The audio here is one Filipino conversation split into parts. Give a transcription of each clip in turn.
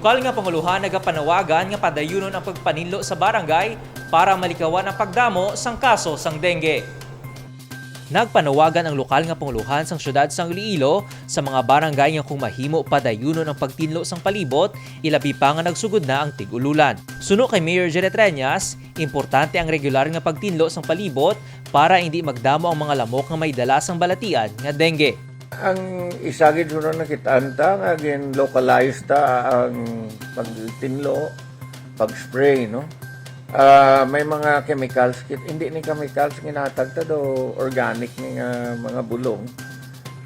lokal nga panguluhan nagapanawagan nga padayunon ang pagpaninlo sa barangay para malikawan ang pagdamo sang kaso sang dengue. Nagpanawagan ang lokal nga panguluhan sang syudad sang Iloilo sa mga barangay nga kung mahimo padayunon ang pagtinlo sang palibot, ilabi pa nga nagsugod na ang tig-ululan. Suno kay Mayor Janet Treñas, importante ang regular nga pagtinlo sang palibot para hindi magdamo ang mga lamok nga may dala sang balatian nga dengue. Ang isagid suno nakitaan ta nga again localized ta ang pagtinlo, pag-spray, no? May mga chemicals, hindi ni chemicals ginatag ta do organic ni nga mga bulong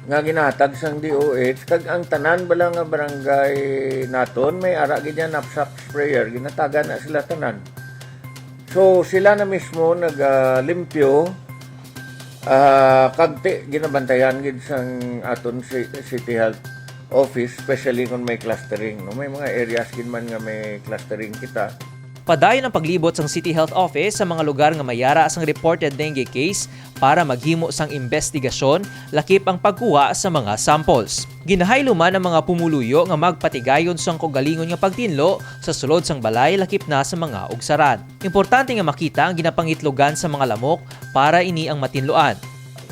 nga ginatag sang DOH kag ang tanan bala nga barangay naton may ara gid yan knapsack sprayer ginatagan na sila tanan. So sila na mismo naglimpyo kagti ginabantayan gid sang aton City Health Office, especially kung may clustering, no? May mga areas gid man nga may clustering kita. Padayon ang paglibot sang City Health Office sa mga lugar nga mayara sang reported dengue case para maghimo sang investigasyon lakip ang pagkuha sa mga samples. Ginahaylo man ang mga pumuluyo nga magpatigayon sang kaugalingon nga pagtinlo sa sulod sang balay lakip na sa mga ugsaran. Importante nga makita ang ginapangitlogan sa mga lamok para ini ang matinloan.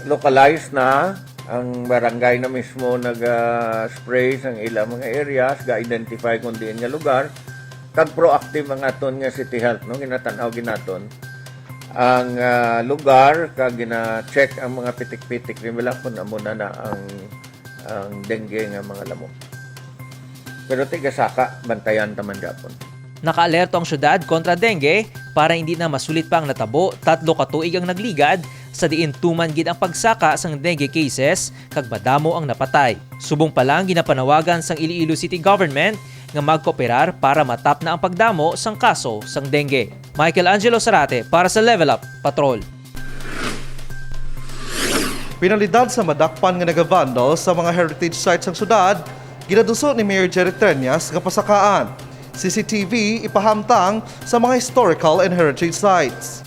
Localized na ang barangay na mismo nag-spray sang ilang mga areas, ga-identify kung diin nga lugar. Kag proactive ang aton nga City Health, no? Ginatanaw ginaton ang lugar, kag gina-check ang mga pitik-pitik nila kung amuna na ang dengue nga mga lamok. Pero tigasaka, bantayan taman gapon. Naka-alerto ang syudad kontra dengue para hindi na masulit pa ang natabo, 3 ka tuig ang nagligad sa diin tuman gid ang pagsaka sang dengue cases kag madamo ang napatay. Subong pa lang ginapanawagan sang Iloilo City Government nga magkooperar para matap na ang pagdamo sang kaso sang dengue. Michael Angelo Sarate para sa Level Up Patrol. Pinalidad sa madakpan nga nagavandal sa mga heritage sites sang syudad, ginaduso ni Mayor Janet Treñas nga pasakaan. CCTV ipahamtang sa mga historical and heritage sites.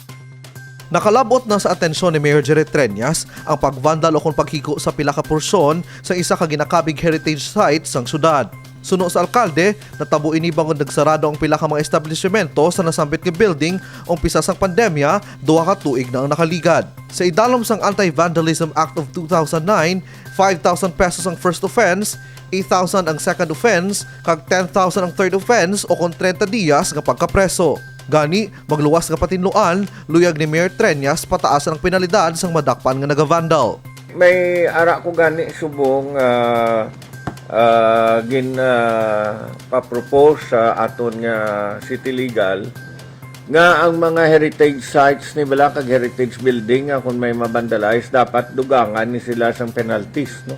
Nakalabot na sa atensyon ni Mayor Janet Treñas ang pagvandal o kung paghiko sa pila ka porsyon sa isa ka ginakabig heritage site sang syudad. Suno sa alkalde, natabo ini bangon nagsarado ang pila ka mga establishmento sa nasambit nga building umpisa sang pandemya, 2 ka tuig na ang nakaligad. Sa idalom sang Anti-Vandalism Act of 2009, 5,000 pesos ang first offense, 8,000 ang second offense, kag 10,000 ang third offense o kung 30 diyas nga pagkapreso. Gani, magluwas nga patinluan, luyag ni Mayor Treñas pataas ang penalidad sang madakpan nga nagavandal. May ara ko gani subong pa-propose sa aton nga City Legal nga ang mga heritage sites ni bala kag heritage building nga kung may mabandalize dapat dugangan ni sila sang penalties, no?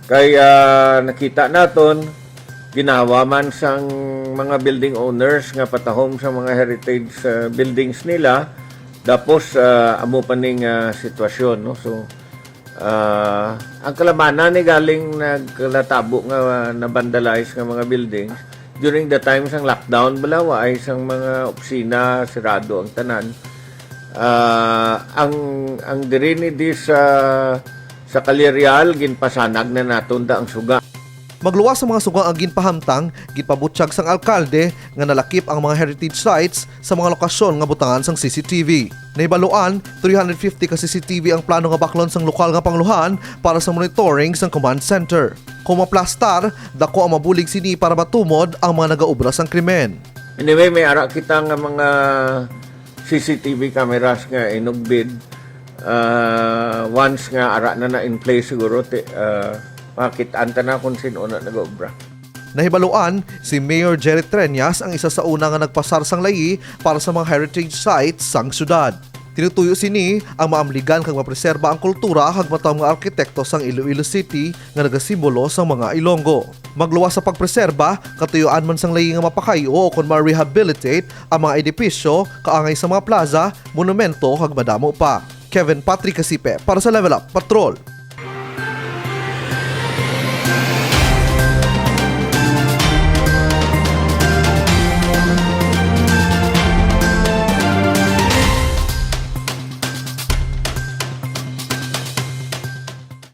Kaya nakita naton ginawa man sang mga building owners nga patahom sa mga heritage buildings nila tapos amo pa ning sitwasyon, no? So ang kalamanan ni galing naglatabo nga na-vandalize nga mga buildings during the time sang lockdown balawa ay sang mga opisina sirado ang tanan. Ang diri ni di sa Calirial ginpasanag na natunda ang suga. Magluwas sa mga sugang ang ginpahamtang, ginpabutyag sang alkalde nga nalakip ang mga heritage sites sa mga lokasyon nga butangan sang CCTV. Naibaluan, 350 ka CCTV ang plano nga baklon sang lokal nga pangluhan para sa monitoring sang command center. Kung maplastar, dako ang mabulig sini para matumod ang mga nagaubra sang krimen. Anyway, may ara kita nga mga CCTV cameras nga inugbid. Once nga ara na in place siguro, makitaan ta na kung sino na nag-obra. Nahibaluan, si Mayor Janet Treñas ang isa sa una nga nagpasar sang layi para sa mga heritage sites sang syudad. Tinutuyo sini ang maamligan kag mapreserba ang kultura kag matawag nga arkitekto sang Iloilo City nga nagasimbolo sang mga Ilonggo. Magluwas sa pagpreserba, katuyuan man sang layi nga mapakayo o kon ma-rehabilitate ang mga edipisyo kaangay sa mga plaza, monumento kag madamo pa. Kevin Patrick Casipe para sa Level Up Patrol.